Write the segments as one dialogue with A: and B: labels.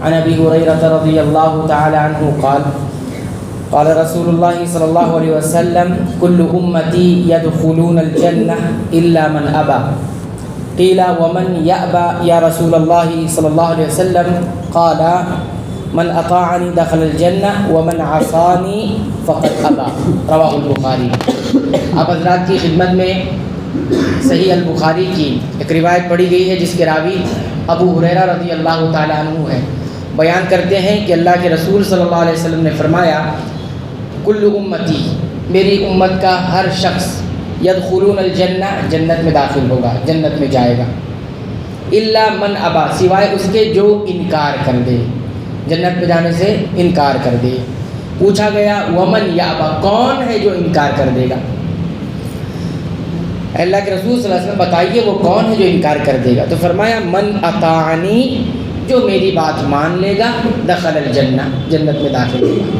A: عن ابی ہریرہ رضی اللہ تعالی عنہ قال قال رسول اللہ صلی اللہ علیہ وسلم کل امتی يدخلون الجنہ الا من ابى قیل ومن یأبى یا رسول اللہ صلی اللہ علیہ وسلم قال من اطاعنی دخل الجنہ ومن عصانی فقد ابى رواہ البخاری۔ آپ حضرات کی خدمت میں صحیح البخاری کی ایک روایت پڑھی گئی ہے جس کے راوی ابو ہریرہ رضی اللہ تعالیٰ عنہ ہے۔ بیان کرتے ہیں کہ اللہ کے رسول صلی اللہ علیہ وسلم نے فرمایا کل امتی، میری امت کا ہر شخص یدخلون الجنہ، جنت میں داخل ہوگا، جنت میں جائے گا، الا من ابا، سوائے اس کے جو انکار کر دے، جنت میں جانے سے انکار کر دے۔ پوچھا گیا ومن یابا، کون ہے جو انکار کر دے گا؟ اللہ کے رسول صلی اللہ علیہ وسلم بتائیے وہ کون ہے جو انکار کر دے گا؟ تو فرمایا من اطاعنی، جو میری بات مان لے گا، دخل الجنہ، جنت میں داخل ہوگا،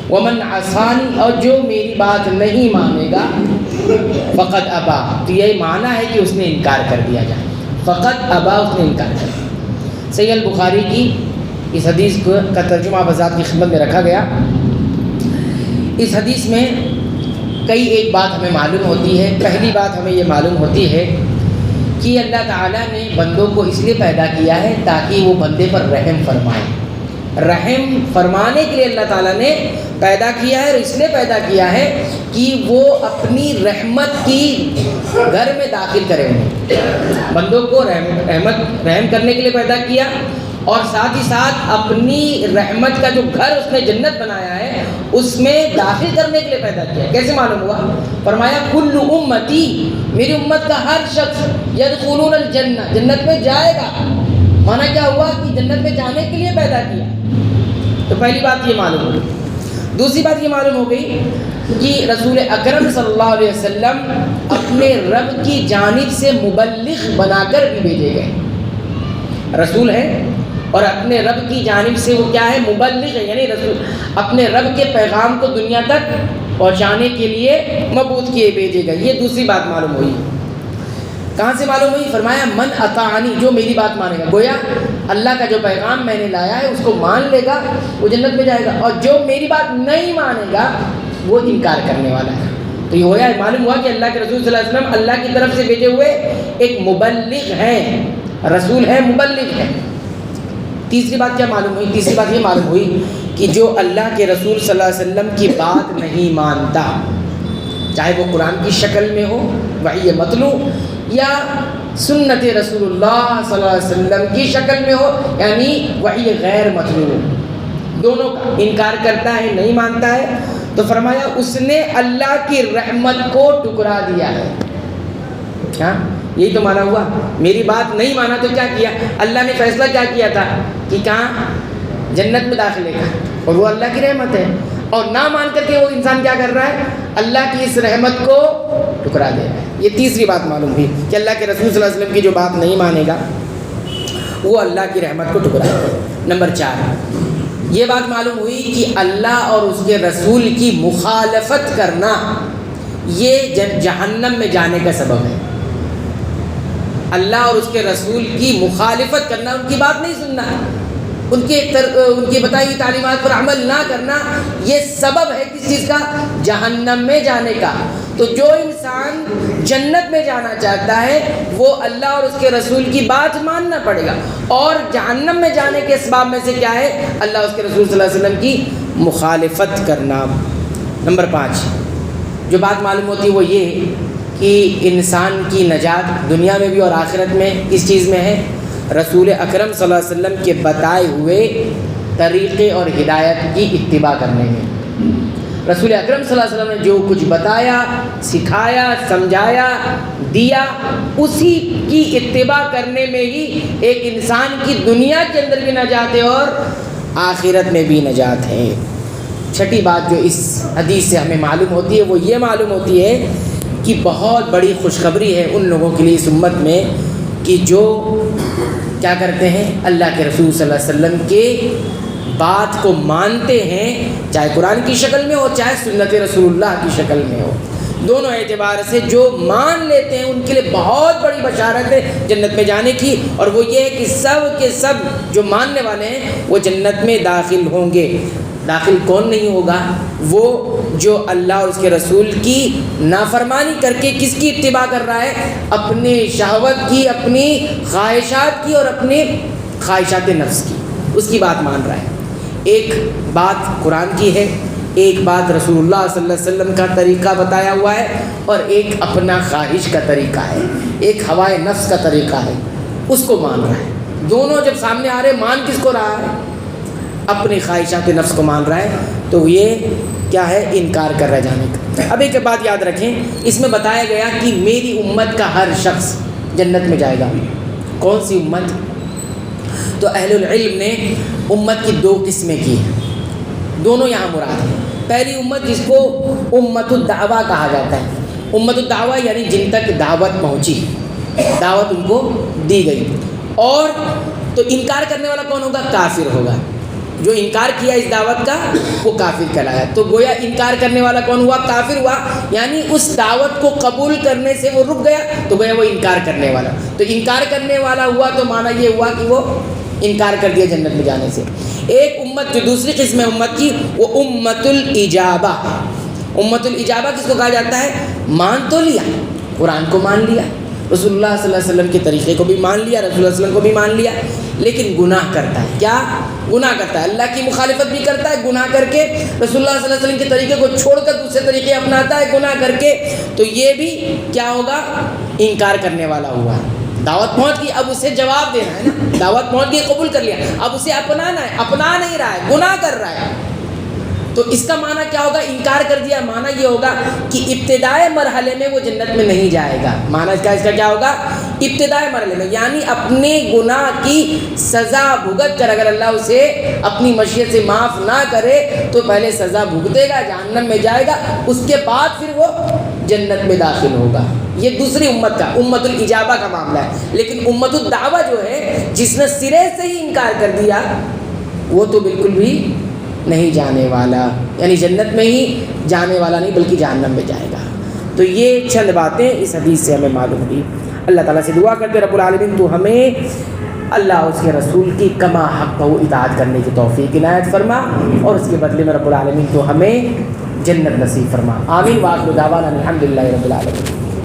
A: ومن عصانی، اور جو میری بات نہیں مانے گا، فقط ابا، تو یہی معنی ہے کہ اس نے انکار کر دیا جائے، فقط ابا، اس نے انکار کر دیا۔ صحیح البخاری کی اس حدیث کا ترجمہ آپ حضرات کی خدمت میں رکھا گیا۔ اس حدیث میں کئی ایک بات ہمیں معلوم ہوتی ہے۔ پہلی بات ہمیں یہ معلوم ہوتی ہے کہ اللہ تعالیٰ نے بندوں کو اس لیے پیدا کیا ہے تاکہ وہ بندے پر رحم فرمائے۔ رحم فرمانے کے لیے اللہ تعالیٰ نے پیدا کیا ہے، اور اس لیے پیدا کیا ہے کہ وہ اپنی رحمت کی گھر میں داخل کرے انہیں۔ بندوں کو رحم کرنے کے لیے پیدا کیا، اور ساتھ ہی ساتھ اپنی رحمت کا جو گھر اس نے جنت بنایا ہے اس میں داخل کرنے کے لیے پیدا کیا۔ کیسے معلوم ہوا؟ فرمایا کل امتی، میری امت کا ہر شخص یدخلون الجنہ، جنت میں جائے گا۔ مانا کیا ہوا کہ جنت میں جانے کے لیے پیدا کیا۔ تو پہلی بات یہ معلوم ہو گئی۔ دوسری بات یہ معلوم ہو گئی کہ رسول اکرم صلی اللہ علیہ وسلم اپنے رب کی جانب سے مبلغ بنا کر بھی بھیجے گئے۔ رسول ہیں اور اپنے رب کی جانب سے وہ کیا ہے؟ مبلغ ہے، یعنی رسول اپنے رب کے پیغام کو دنیا تک پہنچانے کے لیے مبعوث کیے بھیجے گئے۔ یہ دوسری بات معلوم ہوئی۔ کہاں سے معلوم ہوئی؟ فرمایا من اطاعنی، جو میری بات مانے گا، گویا اللہ کا جو پیغام میں نے لایا ہے اس کو مان لے گا وہ جنت میں جائے گا، اور جو میری بات نہیں مانے گا وہ انکار کرنے والا ہے۔ تو یہ ہوا، معلوم ہوا کہ اللہ کے رسول صلی اللہ علیہ وسلم اللہ کی طرف سے بھیجے ہوئے ایک مبلغ ہیں، رسول ہیں، مبلغ ہیں۔ تیسری بات کیا معلوم ہوئی؟ تیسری بات یہ معلوم ہوئی کہ جو اللہ کے رسول صلی اللہ علیہ وسلم کی بات نہیں مانتا، چاہے وہ قرآن کی شکل میں ہو، وحی متلو، یا سنت رسول اللہ صلی اللہ علیہ وسلم کی شکل میں ہو، یعنی وحی غیر متلو، دونوں کا انکار کرتا ہے، نہیں مانتا ہے، تو فرمایا اس نے اللہ کی رحمت کو ٹکرا دیا ہے۔ ہاں، یہی تو مانا ہوا۔ میری بات نہیں مانا تو کیا کیا؟ اللہ نے فیصلہ کیا کیا تھا کہ کہاں؟ جنت میں داخلے کا، اور وہ اللہ کی رحمت ہے، اور نہ مان کر کے وہ انسان کیا کر رہا ہے؟ اللہ کی اس رحمت کو ٹکرا دے رہا ہے۔ یہ تیسری بات معلوم ہوئی کہ اللہ کے رسول صلی اللہ علیہ وسلم کی جو بات نہیں مانے گا وہ اللہ کی رحمت کو ٹکرا دے۔ نمبر 4 یہ بات معلوم ہوئی کہ اللہ اور اس کے رسول کی مخالفت کرنا یہ جہنم میں جانے کا سبب ہے۔ اللہ اور اس کے رسول کی مخالفت کرنا، ان کی بات نہیں سننا، ان کی بتائی ہوئی تعلیمات پر عمل نہ کرنا، یہ سبب ہے کس چیز کا؟ جہنم میں جانے کا۔ تو جو انسان جنت میں جانا چاہتا ہے وہ اللہ اور اس کے رسول کی بات ماننا پڑے گا، اور جہنم میں جانے کے اسباب میں سے کیا ہے؟ اللہ اور اس کے رسول صلی اللہ علیہ وسلم کی مخالفت کرنا۔ نمبر 5 جو بات معلوم ہوتی ہے وہ یہ کہ انسان کی نجات دنیا میں بھی اور آخرت میں اس چیز میں ہے، رسول اکرم صلی اللہ علیہ وسلم کے بتائے ہوئے طریقے اور ہدایت کی اتباع کرنے میں۔ رسول اکرم صلی اللہ علیہ وسلم نے جو کچھ بتایا، سکھایا، سمجھایا، دیا، اسی کی اتباع کرنے میں ہی ایک انسان کی دنیا کے اندر بھی نجات ہے اور آخرت میں بھی نجات ہے۔ چھٹی بات جو اس حدیث سے ہمیں معلوم ہوتی ہے وہ یہ معلوم ہوتی ہے کہ بہت بڑی خوشخبری ہے ان لوگوں کے لیے اس امت میں کہ جو کیا کرتے ہیں؟ اللہ کے رسول صلی اللہ علیہ وسلم کے بات کو مانتے ہیں، چاہے قرآن کی شکل میں ہو چاہے سنت رسول اللہ کی شکل میں ہو۔ دونوں اعتبار سے جو مان لیتے ہیں ان کے لیے بہت بڑی بشارت ہے جنت میں جانے کی، اور وہ یہ ہے کہ سب کے سب جو ماننے والے ہیں وہ جنت میں داخل ہوں گے۔ داخل کون نہیں ہوگا؟ وہ جو اللہ اور اس کے رسول کی نافرمانی کر کے کس کی اتباع کر رہا ہے؟ اپنی شہوت کی، اپنی خواہشات کی اور اپنی خواہشات نفس کی، اس کی بات مان رہا ہے۔ ایک بات قرآن کی ہے، ایک بات رسول اللہ صلی اللہ علیہ وسلم کا طریقہ بتایا ہوا ہے، اور ایک اپنا خواہش کا طریقہ ہے، ایک ہوائے نفس کا طریقہ ہے، اس کو مان رہا ہے۔ دونوں جب سامنے آ رہے، مان کس کو رہا ہے؟ اپنی خواہشات نفس کو مان رہا ہے، تو یہ کیا ہے؟ انکار کر رہا جانے کا۔ اب ایک بات یاد رکھیں، اس میں بتایا گیا کہ میری امت کا ہر شخص جنت میں جائے گا۔ کون سی امت؟ تو اہل العلم نے امت کی دو قسمیں کی ہیں، دونوں یہاں مراد ہیں۔ پہلی امت جس کو امت الدعوہ کہا جاتا ہے، امت الدعوہ یعنی جن تک دعوت پہنچی، دعوت ان کو دی گئی، اور تو انکار کرنے والا کون ہوگا؟ کافر ہوگا۔ جو انکار کیا اس دعوت کا وہ کافر کہلایا۔ تو گویا انکار کرنے والا کون ہوا؟ کافر ہوا، یعنی اس دعوت کو قبول کرنے سے وہ رک گیا، تو گویا وہ انکار کرنے والا۔ تو انکار کرنے والا ہوا تو معنی یہ ہوا کہ وہ انکار کر دیا جنت میں جانے سے۔ ایک امت جو دوسری قسم ہے امت کی، وہ امت الاجابہ۔ امت الاجابہ کس کو کہا جاتا ہے؟ مان تو لیا، قرآن کو مان لیا، رسول اللہ صلی اللہ علیہ وسلم کے طریقے کو بھی مان لیا، رسول اللہ صلی اللہ علیہ وسلم کو بھی مان لیا، لیکن گناہ کرتا ہے۔ کیا گناہ کرتا ہے؟ اللہ کی مخالفت بھی کرتا ہے، گناہ کر کے رسول اللہ صلی اللہ علیہ وسلم کے طریقے کو چھوڑ کر دوسرے طریقے اپناتا ہے گناہ کر کے، تو یہ بھی کیا ہوگا؟ انکار کرنے والا ہوا۔ دعوت پہنچ گئی، اب اسے جواب دینا ہے نا، دعوت پہنچ گئی، قبول کر لیا، اب اسے اپنانا ہے، اپنا نہیں رہا ہے، گناہ کر رہا ہے۔ تو اس کا معنی کیا ہوگا؟ انکار کر دیا، معنی یہ ہوگا کہ ابتدائی مرحلے میں وہ جنت میں نہیں جائے گا۔ معنی اس کا کیا ہوگا؟ ابتدائی مرحلے میں، یعنی اپنے گناہ کی سزا بھگت کر اگر اللہ اسے اپنی مشیت سے معاف نہ کرے تو پہلے سزا بھگتے گا، جہنم میں جائے گا، اس کے بعد پھر وہ جنت میں داخل ہوگا۔ یہ دوسری امت کا، امت الاجابہ کا معاملہ ہے۔ لیکن امت الدعوہ جو ہے، جس نے سرے سے ہی انکار کر دیا، وہ تو بالکل بھی نہیں جانے والا، یعنی جنت میں ہی جانے والا نہیں بلکہ جہنم میں جائے گا۔ تو یہ چند باتیں اس حدیث سے ہمیں معلوم ہوئی۔ اللہ تعالیٰ سے دعا کرتے رب العالمین تو ہمیں اللہ اس کے رسول کی کما حق و اطاعت کرنے کی توفیق عنایت فرما، اور اس کے بدلے میں رب العالمین تو ہمیں جنت نصیب فرما۔ آمین۔ وآخر دعوانا الحمدللہ رب العالمین۔